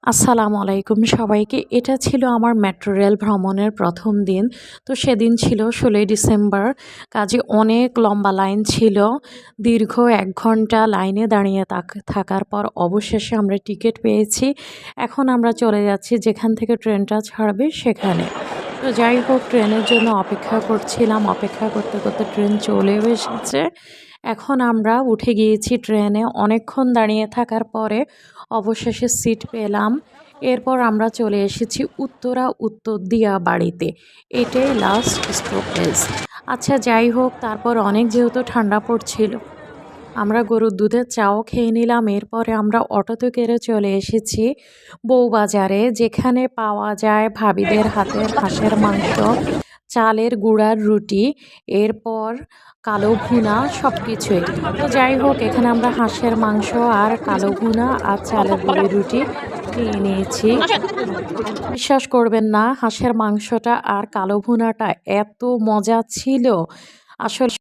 আসসালামু আলাইকুম সবাইকে। এটা ছিল আমার মেট্রো রেল ভ্রমণের ১ম দিন। তো সেদিন ছিল ১৬ই ডিসেম্বর। কাজে অনেক লম্বা লাইন ছিল। দীর্ঘ ১ ঘন্টা লাইনে দাঁড়িয়ে থাকার পর অবশেষে আমরা টিকিট পেয়েছি। এখন আমরা চলে যাচ্ছি যেখান থেকে ট্রেনটা ছাড়বে সেখানে। তো যাই হোক, ট্রেনের জন্য অপেক্ষা করছিলাম। অপেক্ষা করতে, করতে ট্রেন চলেও এসেছে। এখন আমরা উঠে গিয়েছি ট্রেনে। অনেকক্ষণ দাঁড়িয়ে থাকার পরে অবশেষে সিট পেলাম। এরপর আমরা চলে এসেছি উত্তরদিয়া বাড়িতে। এটাই লাস্ট স্টপেজ। আচ্ছা যাই হোক, তারপর অনেক যেহেতু ঠান্ডা পড়ছিল, আমরা গরুর দুধের চাও খেয়ে নিলাম। এরপরে আমরা অটোতে করে চলে এসেছি বউবাজারে, যেখানে পাওয়া যায় ভাবিদের হাতের হাঁসের মাংস, চালের গুঁড়ার রুটি, এরপর কালো ভুনা সব কিছুই। তো যাই হোক, এখানে আমরা হাঁসের মাংস আর কালো ভুনা আর চালের গুঁড়ি রুটি নিয়ে নিয়েছি। বিশ্বাস করবেন না, হাঁসের মাংসটা আর কালো ভুনাটা এত মজা ছিল আসলে।